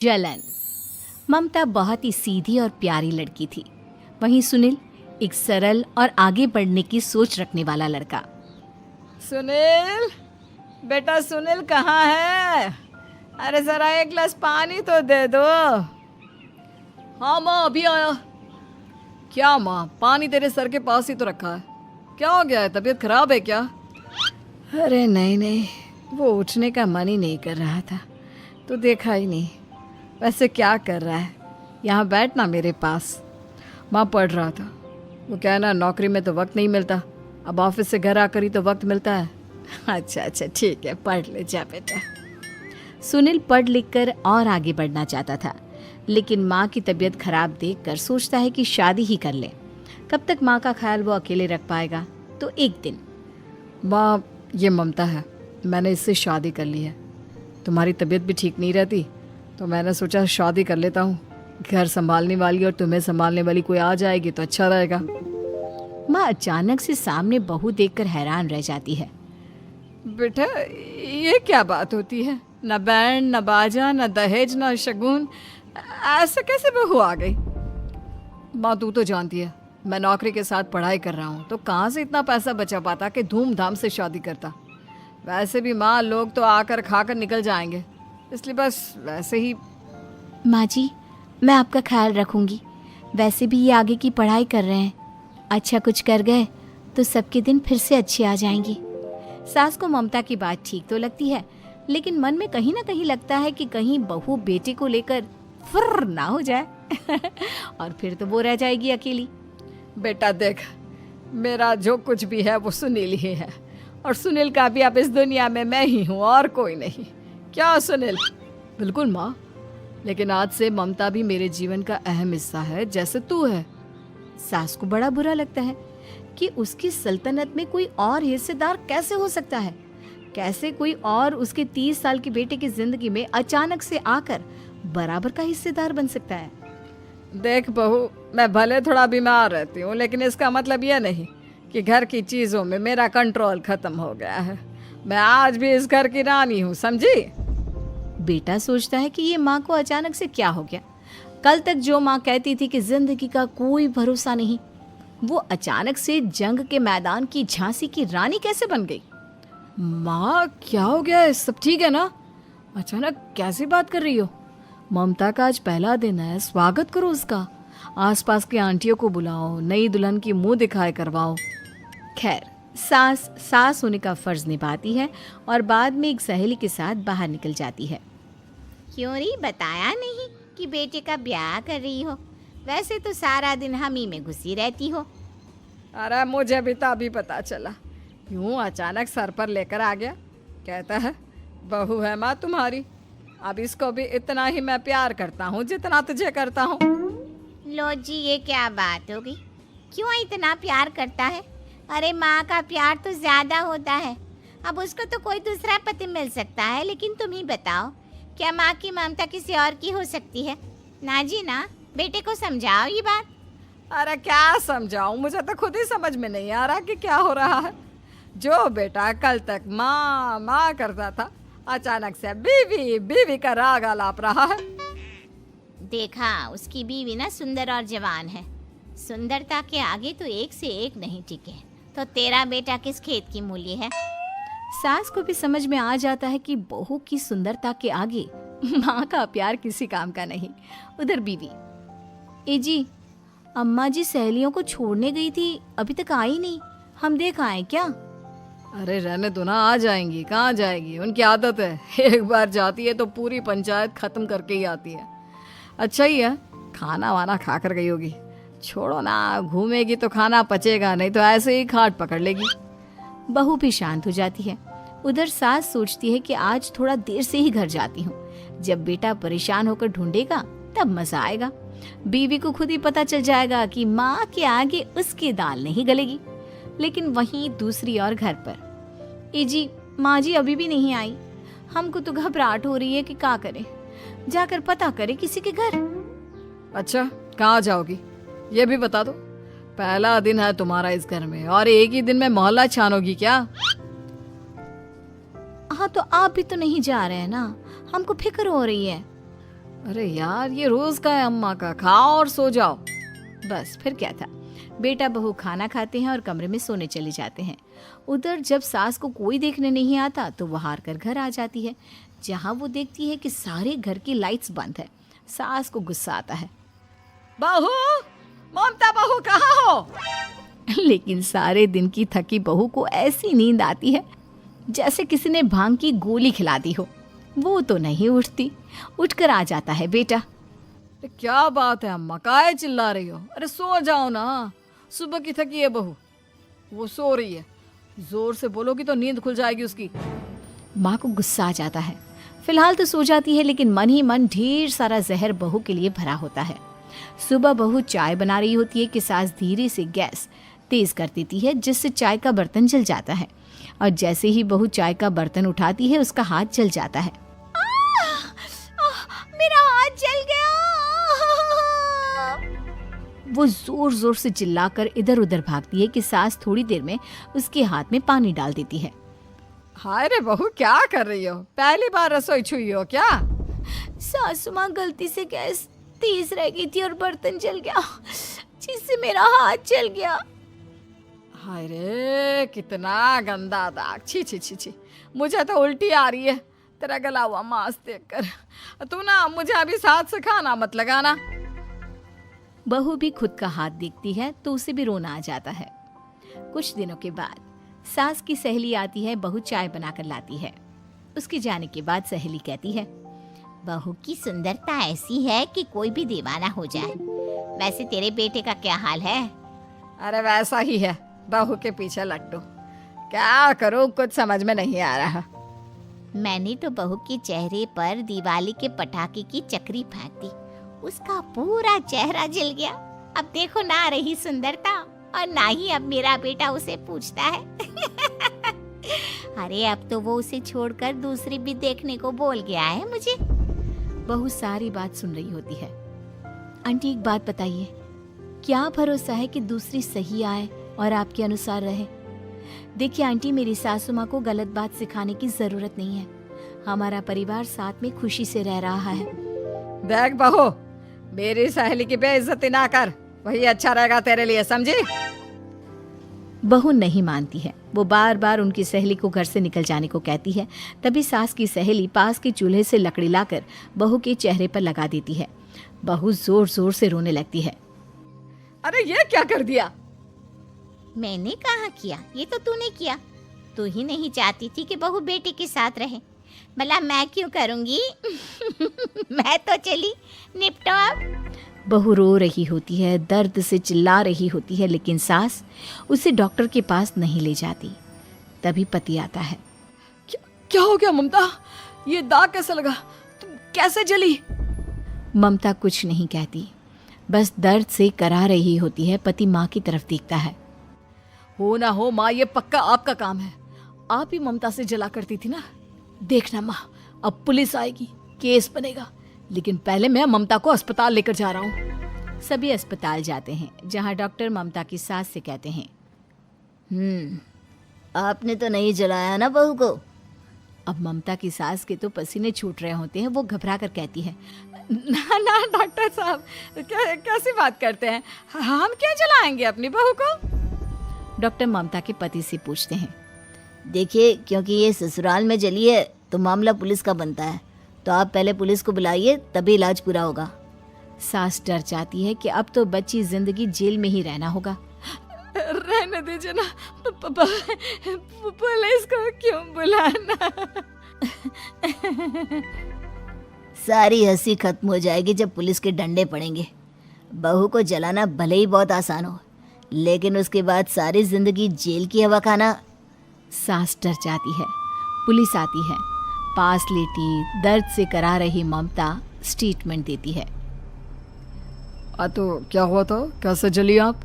जलन। ममता बहुत ही सीधी और प्यारी लड़की थी। वहीं सुनील एक सरल और आगे बढ़ने की सोच रखने वाला लड़का। सुनील, बेटा सुनील कहाँ है? अरे जरा एक गिलास पानी तो दे दो। हाँ माँ, अभी आया। क्या माँ, पानी तेरे सर के पास ही तो रखा है। क्या हो गया है, तबीयत खराब है क्या? अरे नहीं नहीं, वो उठने का मन ही नहीं कर रहा था, तो देखा ही नहीं। वैसे क्या कर रहा है? यहाँ बैठ ना मेरे पास। माँ पढ़ रहा था। वो क्या है ना, नौकरी में तो वक्त नहीं मिलता, अब ऑफिस से घर आकर ही तो वक्त मिलता है। अच्छा अच्छा ठीक है, पढ़ ले जा बेटा। सुनील पढ़ लिख कर और आगे बढ़ना चाहता था, लेकिन माँ की तबीयत खराब देखकर सोचता है कि शादी ही कर ले। कब तक माँ का ख्याल वो अकेले रख पाएगा? तो एक दिन, माँ ये ममता है, मैंने इससे शादी कर ली है। तुम्हारी तबीयत भी ठीक नहीं रहती, तो मैंने सोचा शादी कर लेता हूँ। घर संभालने वाली और तुम्हें संभालने वाली कोई आ जाएगी तो अच्छा रहेगा। माँ अचानक से सामने बहू देखकर हैरान रह जाती है। बेटा ये क्या बात होती है? न बैंड, न बाजा, न दहेज, न शगुन, ऐसा कैसे बहू आ गई? माँ तू तो जानती है, मैं नौकरी के साथ पढ़ाई कर रहा हूँ, तो कहाँ से इतना पैसा बचा पाता कि धूमधाम से शादी करता। वैसे भी माँ, लोग तो आकर खाकर निकल जाएंगे, इसलिए बस वैसे ही। माँ जी, मैं आपका ख्याल रखूंगी। वैसे भी ये आगे की पढ़ाई कर रहे हैं, अच्छा कुछ कर गए तो सबके दिन फिर से अच्छे आ जाएंगे। सास को ममता की बात ठीक तो लगती है, लेकिन मन में कहीं ना कहीं लगता है कि कहीं बहू बेटे को लेकर फुर्र ना हो जाए और फिर तो वो रह जाएगी अकेली। बेटा देख, मेरा जो कुछ भी है वो सुनील ही है, और सुनील का भी अब इस दुनिया में मैं ही हूँ और कोई नहीं। क्या सुनील? बिल्कुल माँ, लेकिन आज से ममता भी मेरे जीवन का अहम हिस्सा है, जैसे तू है। सास को बड़ा बुरा लगता है कि उसकी सल्तनत में कोई और हिस्सेदार कैसे हो सकता है। कैसे कोई और उसके 30 साल के बेटे की जिंदगी में अचानक से आकर बराबर का हिस्सेदार बन सकता है। देख बहू, मैं भले थोड़ा बीमार रहती हूँ, लेकिन इसका मतलब यह नहीं कि घर की चीज़ों में मेरा कंट्रोल खत्म हो गया है। मैं आज भी इस घर की रानी हूँ, समझी? बेटा सोचता है कि ये माँ को अचानक से क्या हो गया। कल तक जो माँ कहती थी कि जिंदगी का कोई भरोसा नहीं, वो अचानक से जंग के मैदान की झांसी की रानी कैसे बन गई? माँ क्या हो गया है? सब ठीक है ना? अचानक कैसी बात कर रही हो? ममता का आज पहला दिन है, स्वागत करो उसका। आसपास की आंटियों को बुलाओ, नई दुल्हन की मुंह दिखाए करवाओ। खैर, सास होने का फर्ज निभाती है और बाद में एक सहेली के साथ बाहर निकल जाती है। क्यों री बताया नहीं कि बेटे का ब्याह कर रही हो? वैसे तो सारा दिन हम ही में घुसी रहती हो। अरे मुझे भी तो अभी पता चला, यूं अचानक सर पर लेकर आ गया। कहता है बहू है माँ तुम्हारी, अब इसको भी इतना ही मैं प्यार करता हूँ जितना तुझे करता हूँ। लो जी, ये क्या बात होगी? क्यों इतना प्यार करता है? अरे माँ का प्यार तो ज्यादा होता है। अब उसको तो कोई दूसरा पति मिल सकता है, लेकिन तुम ही बताओ, क्या माँ की ममता किसी और की हो सकती है? ना जी ना, बेटे को समझाओ ये बात। अरे क्या समझाऊं, मुझे तो खुद ही समझ में नहीं आ रहा कि क्या हो रहा है। जो बेटा कल तक माँ माँ करता था, अचानक से बीवी बीवी का राग आलाप रहा है। देखा, उसकी बीवी ना सुंदर और जवान है। सुंदरता के आगे तो एक से एक नहीं टिके, तो तेरा बेटा किस खेत की मूली है? सास को भी समझ में आ जाता है कि बहू की सुंदरता के आगे माँ का प्यार किसी काम का नहीं। उधर बीवी, ए जी, अम्मा जी सहेलियों को छोड़ने गई थी, अभी तक आई नहीं, हम देख आए क्या? अरे रहने दो ना, आ जाएंगी। कहाँ जाएगी, उनकी आदत है, एक बार जाती है तो पूरी पंचायत खत्म करके ही आती है। अच्छा ही है, खाना वाना खा कर गई होगी। छोड़ो ना, घूमेगी तो खाना पचेगा, नहीं तो ऐसे ही खाट पकड़ लेगी। बहू भी शांत हो जाती है। उधर सास सोचती है कि आज थोड़ा देर से ही घर जाती हूँ, जब बेटा परेशान होकर ढूंढेगा तब मजा आएगा। बीवी को खुद ही पता चल जाएगा कि माँ के आगे उसकी दाल नहीं गलेगी। लेकिन वहीं दूसरी ओर घर पर, ए जी, माँ जी अभी भी नहीं आई, हमको तो घबराहट हो रही है कि क्या करें, जाकर पता करें किसी के घर। अच्छा, कहाँ जाओगी ये भी बता दो। पहला दिन है तुम्हारा इस घर में, और एक ही दिन में मोहल्ला छानोगी क्या? हाँ, तो आप भी तो नहीं जा रहे हैं ना, हमको फिक्र हो रही है। अरे यार, ये रोज का है अम्मा का, खाओ और सो जाओ। बस फिर क्या था। बेटा बहू खाना खाते हैं और कमरे में सोने चले जाते हैं। उधर जब सास को कोई देखने नहीं आता तो वो हार कर घर आ जाती है, जहाँ वो देखती है कि सारे घर की लाइट्स बंद है। सास को गुस्सा आता है, बहू, ममता बहू कहाँ हो? लेकिन सारे दिन की थकी बहू को ऐसी नींद आती है जैसे किसी ने भांग की गोली खिला दी हो। वो तो नहीं उठती। उठकर आ जाता है बेटा। अरे क्या बात है अम्मा, काहे चिल्ला रही हो? अरे सो जाओ ना, सुबह की थकी है बहू, वो सो रही है। जोर से बोलोगी तो नींद खुल जाएगी उसकी। माँ को गुस्सा आ जाता है। फिलहाल तो सो जाती है, लेकिन मन ही मन ढेर सारा जहर बहू के लिए भरा होता है। सुबह बहू चाय बना रही होती है कि सास धीरे से गैस तेज कर देती है, जिससे चाय का बर्तन जल जाता है। और जैसे ही बहू चाय का बर्तन उठाती है, उसका हाथ जल जाता है। मेरा हाथ जल गया। वो जोर जोर से चिल्लाकर इधर उधर भागती है कि सास थोड़ी देर में उसके हाथ में पानी डाल देती है। हाय रे बहू, क्या कर रही हो? पहली बार रसोई छुई हो क्या? सासू माँ गलती से गैस तेज रह गई थी और बर्तन जल गया, जिससे मेरा हाथ जल गया। हाय रे, कितना गंदा दाग। छी छी छी छी, मुझे तो उल्टी आ रही है तेरा गला हुआ मांस देखकर। तू ना मुझे अभी साथ से खाना मत लगाना। बहू भी खुद का हाथ देखती है तो उसे भी रोना आ जाता है। कुछ दिनों के बाद सास की सहेली आती है, बहू चाय बनाकर लाती है। उसके जाने के बाद सहेली कहती है, बहू की सुंदरता ऐसी है कि कोई भी दीवाना हो जाए। वैसे तेरे बेटे का क्या हाल है? अरे वैसा ही है, बहू के पीछे लट्टू। क्या करूं, कुछ समझ में नहीं आ रहा। मैंने तो बहू के चेहरे पर दिवाली के पटाखे की चक्री फेंक दी, उसका पूरा चेहरा जल गया। अब देखो ना रही सुंदरता, और ना ही अब मेरा बेटा उसे पूछता है। अरे अब तो वो उसे छोड़कर दूसरी भी देखने को बोल गया है मुझे। बहू सारी बात सुन रही होती है। आंटी एक बात बताइए, क्या भरोसा है कि दूसरी सही आए और आपके अनुसार रहे? देखिए आंटी, मेरी सासू माँ को गलत बात सिखाने की जरूरत नहीं है। हमारा परिवार साथ में खुशी से रह रहा है। देख बहू, मेरी सहेली की बेइज्जती ना कर, वही अच्छा रहेगा तेरे लिए, समझी? बहू नहीं मानती है। वो बार बार उनकी सहेली को घर से निकल जाने को कहती है। तभी सास की सहेली पास के चूल्हे से लकड़ी लाकर बहू के चेहरे पर लगा देती है। बहू जोर जोर से रोने लगती है। अरे ये क्या कर दिया? मैंने कहाँ किया, ये तो तूने किया। तू ही नहीं चाहती थी कि बहू बेटे के साथ रहे, भला मैं क्यों करूँगी? मैं तो चली, निपटो अब। बहू रो रही होती है, दर्द से चिल्ला रही होती है, लेकिन सास उसे डॉक्टर के पास नहीं ले जाती। तभी पति आता है। क्या हो गया ममता? ये दाग कैसे लगा? तुम कैसे जली? ममता कुछ नहीं कहती, बस दर्द से करा रही होती है। पति माँ की तरफ देखता है। हो ना हो माँ, ये पक्का आपका काम है। आप ही ममता से जला करती थी ना। देखना माँ, अब पुलिस आएगी, केस बनेगा, लेकिन पहले मैं ममता को अस्पताल लेकर जा रहा हूँ। सभी अस्पताल जाते हैं, जहाँ डॉक्टर ममता की सास से कहते हैं, आपने तो नहीं जलाया ना बहू को? अब ममता की सास के तो पसीने छूट रहे होते हैं। वो घबरा कर कहती है, ना ना डॉक्टर साहब, कैसी बात करते हैं? हम क्या जलाएंगे अपनी बहू को? डॉक्टर ममता के पति से पूछते हैं। देखिए, क्योंकि ये ससुराल में जली है तो मामला पुलिस का बनता है, तो आप पहले पुलिस को बुलाइए, तभी इलाज पूरा होगा। सास डर जाती है कि अब तो बच्ची जिंदगी जेल में ही रहना होगा। रहने दीजिए ना, पुलिस को क्यों बुलाना? सारी हंसी खत्म हो जाएगी जब पुलिस के डंडे पड़ेंगे। बहू को जलाना भले ही बहुत आसान हो, लेकिन उसके बाद सारी जिंदगी जेल की हवा खाना। सास डर जाती है। पुलिस आती है। पास लेटी दर्द से करा रही ममता स्टेटमेंट देती है। तो क्या हुआ था? कैसे जली आप?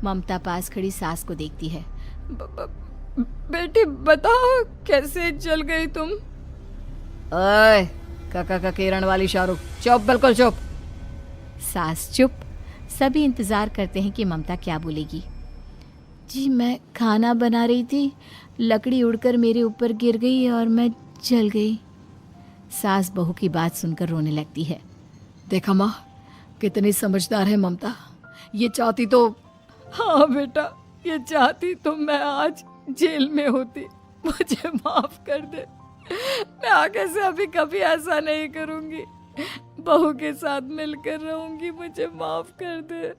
ममता पास खड़ी सास को देखती है। बेटी बताओ, कैसे जल गई तुम? ओए, काका का किरण वाली शाहरुख, चुप, बिल्कुल चुप। सास चुप। सभी इंतजार करते हैं कि ममता क्या बोलेगी। जी मैं खाना बना रही थी, लकड़ी उड़कर मेरे ऊपर गिर गई और मैं जल गई। सास बहू की बात सुनकर रोने लगती है। देखा माँ, कितनी समझदार है ममता। ये चाहती तो, हाँ बेटा, ये चाहती तो मैं आज जेल में होती। मुझे माफ कर दे, मैं आगे से अभी कभी ऐसा नहीं करूंगी। बहू के साथ मिलकर रहूंगी, मुझे माफ कर दे।